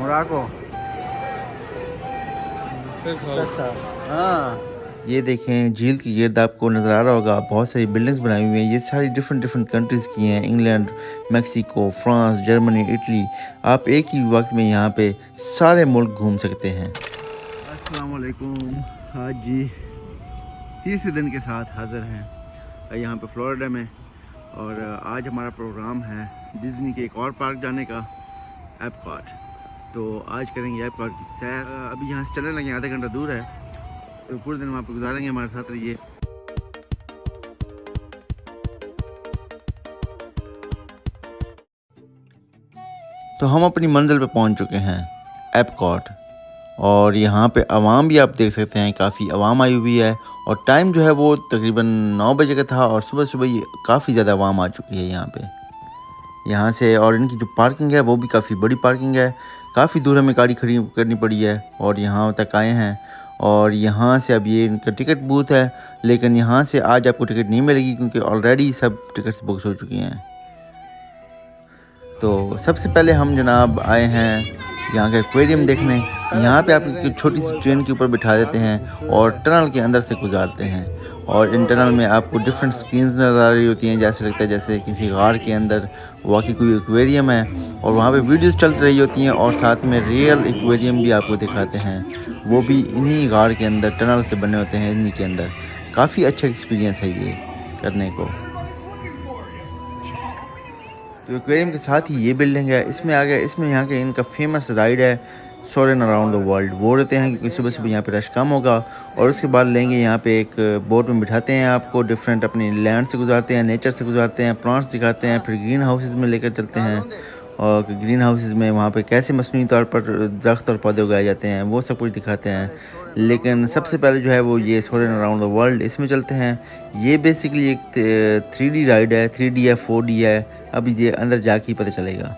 Morocco. हाँ, ये देखें झील की गिर्द आपको नज़र आ रहा होगा, बहुत सारी बिल्डिंग्स बनाई हुई हैं। ये सारी डिफरेंट डिफरेंट कंट्रीज़ की हैं, England, Mexico, France, Germany, Italy. आप एक ही वक्त में यहाँ पे सारे मुल्क घूम सकते हैं। अस्सलाम वालेकुम। आज जी तीसरे दिन के साथ हाज़िर हैं यहाँ पे फ्लोरिडा में, और आज हमारा प्रोग्राम है डिज़नी के एक और पार्क जाने का, एपकॉट। तो आज करेंगे एपकॉट की सैर। अभी यहाँ से चलने लगे, आधा घंटा दूर है, तो पूरे दिन हम आपको गुजारेंगे, हमारे साथ रहिए। तो हम अपनी मंजिल पे पहुँच चुके हैं, एपकॉट। और यहाँ पे आवाम भी आप देख सकते हैं, काफ़ी आवाम आई हुई है। और टाइम जो है वो तकरीबन 9 बजे का था, और सुबह सुबह ही काफ़ी ज़्यादा आवाम आ चुकी है यहाँ पे। यहाँ से, और इनकी जो पार्किंग है वो भी काफ़ी बड़ी पार्किंग है, काफ़ी दूर हमें गाड़ी खड़ी करनी पड़ी है और यहाँ तक आए हैं। और यहाँ से अब ये इनका टिकट बूथ है, लेकिन यहाँ से आज आपको टिकट नहीं मिलेगी क्योंकि ऑलरेडी सब टिकट्स बुक हो चुकी हैं। तो सबसे पहले हम जनाब आए हैं यहाँ का एक्वेरियम देखने। यहाँ पे आपको एक छोटी सी ट्रेन के ऊपर बिठा देते हैं और टनल के अंदर से गुजारते हैं, और इन टनल में आपको डिफरेंट स्क्रीन्स नज़र आ रही होती हैं, जैसे लगता है जैसे किसी गार के अंदर वाकई कोई एक्वेरियम है, और वहाँ पे वीडियोस चल रही होती हैं, और साथ में रियल एक्वेरियम भी आपको दिखाते हैं, वो भी इन्हीं गार के अंदर टनल से बने होते हैं, इन्हीं के अंदर। काफ़ी अच्छा एक्सपीरियंस है ये करने को। तो एक्वेरियम के साथ ही ये बिल्डिंग है, इसमें आ गया, इसमें यहाँ के इनका फेमस राइड है सोरेन अराउंड द वर्ल्ड। वो रहते हैं क्योंकि सुबह सुबह यहाँ पे रश कम होगा, और उसके बाद लेंगे यहाँ पे एक बोट में बिठाते हैं आपको, डिफरेंट अपनी लैंड से गुजारते हैं, नेचर से गुजारते हैं, प्लांट्स दिखाते हैं, फिर ग्रीन हाउसेज में लेकर चलते हैं, और ग्रीन हाउसेज में वहाँ पे कैसे मसनूई तौर पर दरख्त और पौधे उगाए जाते हैं वो सब कुछ दिखाते हैं। लेकिन सबसे पहले जो है वो ये सोरेन अराउंड द वर्ल्ड, इसमें चलते हैं। ये बेसिकली एक 3D राइड है, 3D है, 4D है, अभी ये अंदर जाके ही पता चलेगा।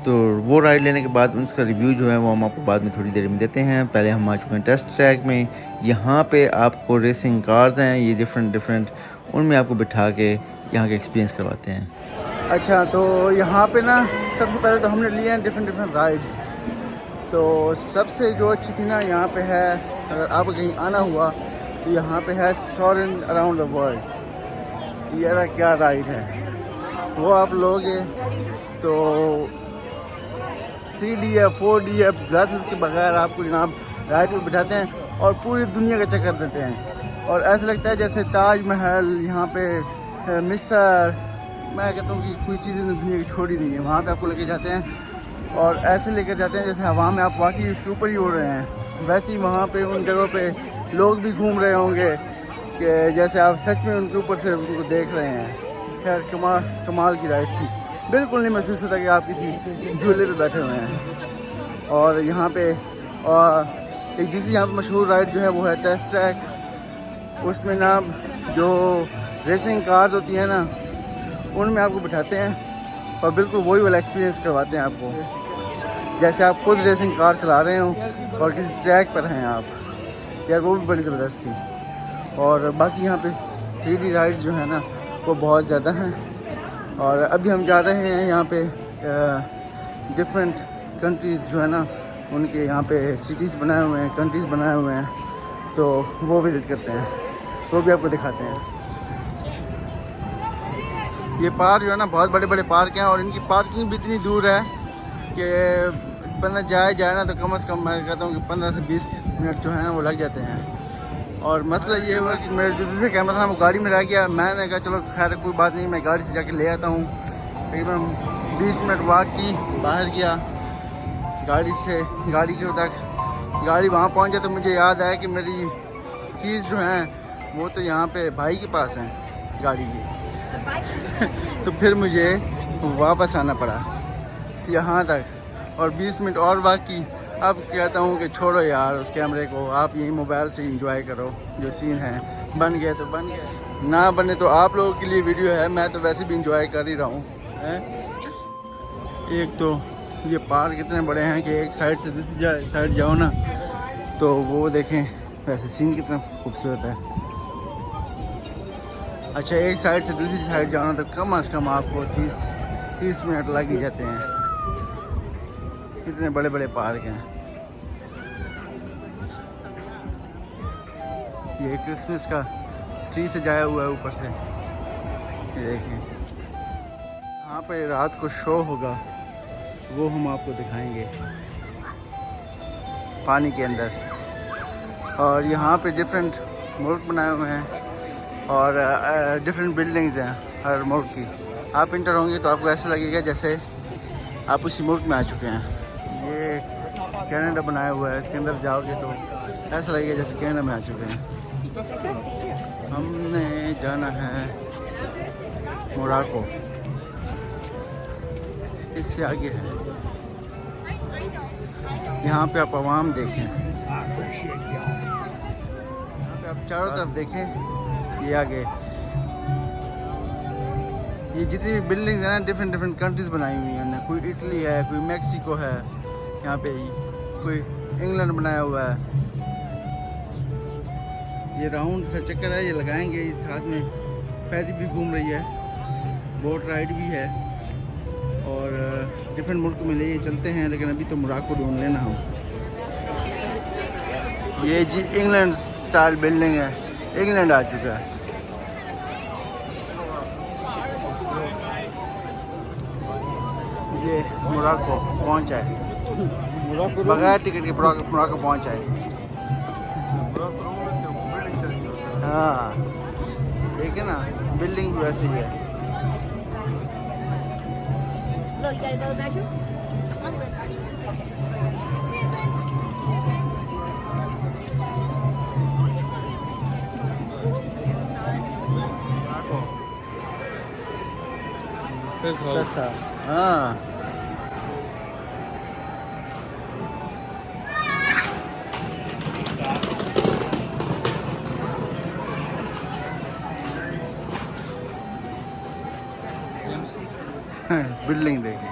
तो वो राइड लेने के बाद उसका रिव्यू जो है वो हम आपको बाद में थोड़ी देर में देते हैं। पहले हम आ चुके हैं टेस्ट ट्रैक में। यहाँ पे आपको रेसिंग कार्स हैं, ये डिफरेंट, उनमें आपको बिठा के यहाँ का एक्सपीरियंस करवाते हैं। अच्छा, तो यहाँ पे ना सबसे पहले तो हमने लिए हैं डिफरेंट राइड्स। तो सबसे जो अच्छी थी ना यहाँ पे है, अगर आपको कहीं आना हुआ तो यहाँ पे है सोरेन अराउंड द वर्ल्ड। ये रहा क्या राइड है, वो आप लोगे तो 3D है, 4D है, ग्लासेस के बगैर आपको जनाब राइड में बिठाते हैं और पूरी दुनिया का चक्कर देते हैं। और ऐसा लगता है जैसे ताजमहल, यहाँ पे मिस्र, मैं कहता हूँ कि कोई चीज़ दुनिया की छोड़ी नहीं है। वहाँ पे आपको लेके जाते हैं और ऐसे लेकर जाते हैं जैसे हवा में आप वाकई उसके ऊपर ही उड़ रहे हैं। वैसे ही वहाँ पे उन जगहों पे लोग भी घूम रहे होंगे कि जैसे आप सच में उनके ऊपर से उनको देख रहे हैं। खैर कमाल की राइड थी, बिल्कुल नहीं महसूस होता कि आप किसी झूले पे बैठे हुए हैं। और यहाँ पे एक दूसरी यहाँ पे मशहूर राइड जो है वो है टेस्ट ट्रैक। उसमें ना जो रेसिंग कार्स होती हैं ना, उनमें आपको बिठाते हैं और बिल्कुल वही वाला एक्सपीरियंस करवाते हैं आपको, जैसे आप खुद रेसिंग कार चला रहे हो और किसी ट्रैक पर हैं आप। यार वो भी बड़ी ज़बरदस्त थी। और बाकी यहाँ पे 3D राइड्स जो है ना वो बहुत ज़्यादा हैं। और अभी हम जा रहे हैं यहाँ पे डिफरेंट कंट्रीज़ जो है ना, उनके यहाँ पे सिटीज़ बनाए हुए हैं, कंट्रीज़ बनाए हुए हैं, तो वो विज़िट करते हैं, वो भी आपको दिखाते हैं। ये पार्क जो है ना बहुत बड़े बड़े पार्क हैं, और इनकी पार्किंग भी इतनी दूर है कि बंदा जाए ना तो कम से कम मैं कहता हूँ कि 15 से 20 मिनट जो है वो लग जाते हैं। और मसला ये हुआ कि मेरे जो दूसरे कैमरा था वो गाड़ी में रह गया। मैंने कहा चलो खैर कोई बात नहीं, मैं गाड़ी से जाके ले आता हूँ। तकरीबन 20 मिनट वॉक की, बाहर गया गाड़ी के तक। गाड़ी वहाँ पहुँच गया तो मुझे याद आया कि मेरी कीज़ जो हैं वो तो यहाँ पे भाई के पास हैं गाड़ी की तो फिर मुझे वापस आना पड़ा यहाँ तक, और 20 मिनट और वॉक की। अब कहता हूँ कि छोड़ो यार उस कैमरे को, आप यही मोबाइल से इंजॉय करो, जो सीन है बन गया तो बन गया, ना बने तो आप लोगों के लिए वीडियो है, मैं तो वैसे भी इंजॉय कर ही रहा हूँ। एक तो ये पार्क इतने बड़े हैं कि एक साइड से दूसरी साइड जाओ ना तो वो देखें वैसे सीन कितना खूबसूरत है। अच्छा, एक साइड से दूसरी साइड जाओ ना तो कम से कम आपको 30 मिनट लग ही जाते हैं। कितने बड़े बड़े पार्क हैं। ये क्रिसमस का ट्री सजाया हुआ है ऊपर से, ये देखिए। यहाँ पे रात को शो होगा, वो हम आपको दिखाएंगे पानी के अंदर। और यहाँ पे डिफरेंट मुल्क बनाए हुए हैं और डिफरेंट बिल्डिंग्स हैं हर मुल्क की। आप इंटर होंगे तो आपको ऐसा लगेगा जैसे आप उसी मुल्क में आ चुके हैं। ये कनाडा बनाया हुआ है, इसके अंदर जाओगे तो ऐसा लगेगा जैसे कनाडा में आ चुके हैं। हमने जाना है मोराको, इससे आगे है। यहाँ पे आप आवाम देखें, यहाँ पे आप चारों तरफ देखें, ये आगे ये जितनी भी बिल्डिंग्स हैं ना डिफरेंट डिफरेंट कंट्रीज़ बनाई हुई हैं। कोई इटली है, कोई मैक्सिको है, यहाँ पे कोई इंग्लैंड बनाया हुआ है। ये राउंड सा चक्कर है, ये लगाएंगे। इस साथ में फेरी भी घूम रही है, बोट राइड भी है और डिफरेंट मुल्क में ले चलते हैं। लेकिन अभी तो मोराको ढूंढ लेना हम। ये जी इंग्लैंड स्टाइल बिल्डिंग है, इंग्लैंड आ चुका है। ये मोराको पहुंचा है, बगैर टिकट के मोराको पहुंचा है। हाँ देखिए ना, बिल्डिंग भी वैसे ही है। हाँ बिल्डिंग देखिए।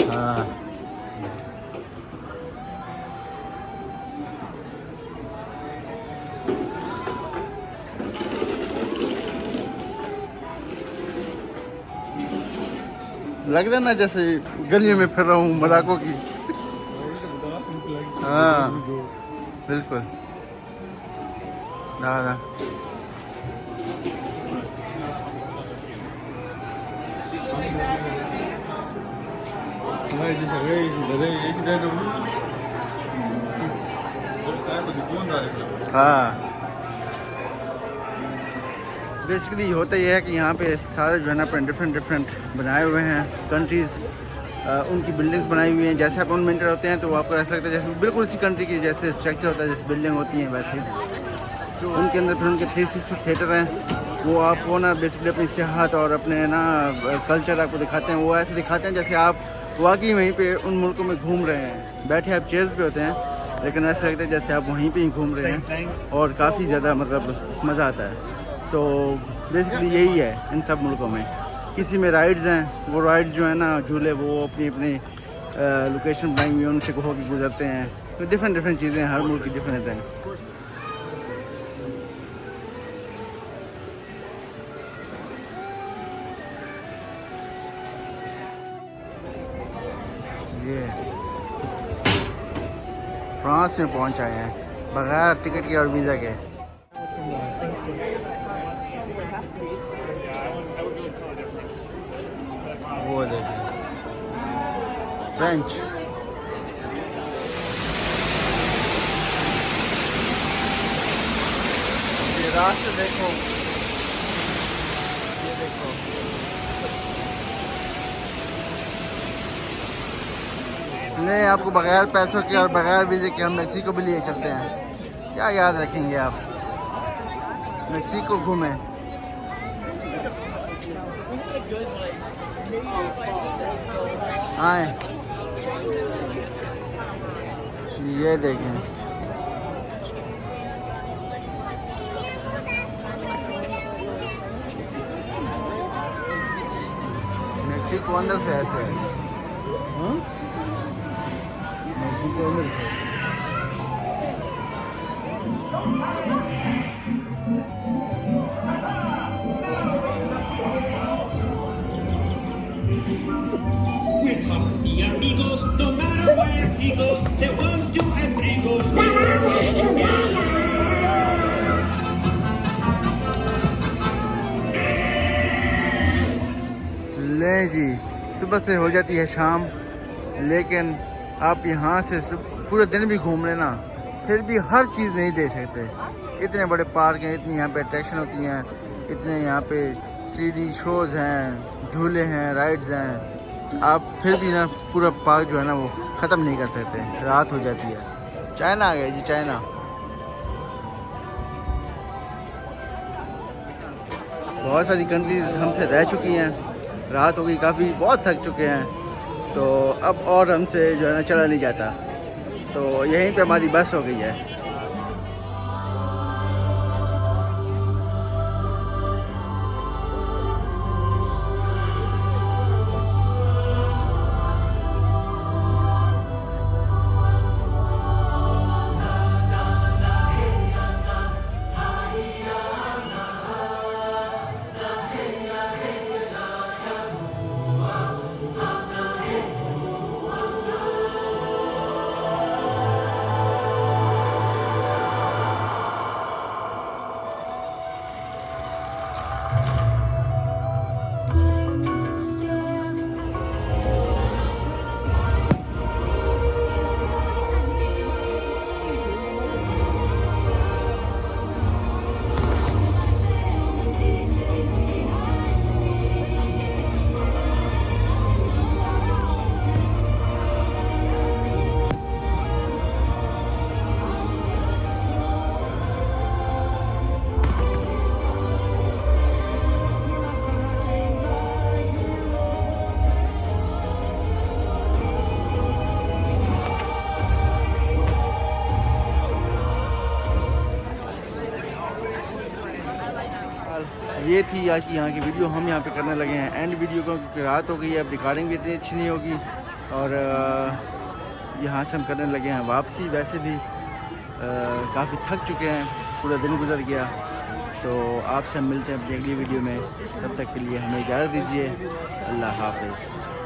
हाँ लग रहा ना जैसे गलियों में फिर रहा हूँ मोराको की। हाँ बिल्कुल दादा। हाँ बेसिकली होता यह है कि यहाँ पे सारे जो है ना अपने डिफरेंट बनाए हुए हैं कंट्रीज़, उनकी बिल्डिंग्स बनाई हुई हैं। जैसे आप उनमें एंटर होते हैं तो आपको ऐसा लगता है जैसे बिल्कुल इसी कंट्री की जैसे स्ट्रक्चर होता है, जैसे बिल्डिंग होती हैं वैसे। तो उनके अंदर फिर उनके 360 थिएटर हैं, वो आपको ना बेसिकली अपनी सियाहत और अपने ना कल्चर आपको दिखाते हैं। वो ऐसे दिखाते हैं जैसे आप वाकई वहीं पे उन मुल्कों में घूम रहे हैं। बैठे आप चेयर्स पे होते हैं लेकिन ऐसा लगता है जैसे आप वहीं पे ही घूम रहे हैं और काफ़ी ज़्यादा मतलब मज़ा आता है। तो बेसिकली यही है इन सब मुल्कों में। किसी में राइड्स हैं, वो राइड्स जो है ना झूले, वो अपनी अपनी लोकेशन बनाई हुई है, उनसे होकर गुजरते हैं। तो डिफरेंट चीज़ें हर मुल्क की डिफरेंट हैं। ये फ्रांस में पहुंच आए हैं बगैर टिकट के और वीज़ा के। वो देखिए फ्रेंच। ये रास्ते देखो, ये देखो नहीं, आपको बगैर पैसों के और बगैर वीज़े के हम मेक्सिको भी लिए चलते हैं। क्या याद रखेंगे आप, मेक्सिको घूमें। आए ये देखें, मेक्सिको अंदर से ऐसे है। मेक्सिको अंदर से We're Puffy amigos, no matter where he goes, there 1, 2, and 3 goes. ले जी, सुबह से हो जाती है शाम, लेकिन आप यहाँ से पूरे दिन भी घूम लेना फिर भी हर चीज़ नहीं दे सकते। इतने बड़े पार्क हैं, इतनी यहाँ पे अट्रैक्शन होती हैं, इतने यहाँ पे 3D शोज़ हैं, झूले हैं, राइड्स हैं, आप फिर भी ना पूरा पार्क जो है ना वो ख़त्म नहीं कर सकते, रात हो जाती है। चाइना आ गया जी, चाइना। बहुत सारी कंट्रीज़ हमसे रह चुकी हैं, रात हो गई काफ़ी, बहुत थक चुके हैं, तो अब और हमसे जो है ना चला नहीं जाता, तो यहीं पे हमारी बस हो गई है। ये थी आज की यहाँ की वीडियो, हम यहाँ पे करने लगे हैं एंड वीडियो को, क्योंकि रात हो गई है, अब रिकॉर्डिंग भी इतनी अच्छी नहीं होगी, और यहाँ से हम करने लगे हैं वापसी। वैसे भी काफ़ी थक चुके हैं, पूरा दिन गुजर गया, तो आपसे हम मिलते हैं अपनी अगली वीडियो में। तब तक के लिए हमें इजाज़त दीजिए, अल्लाह हाफ़िज़।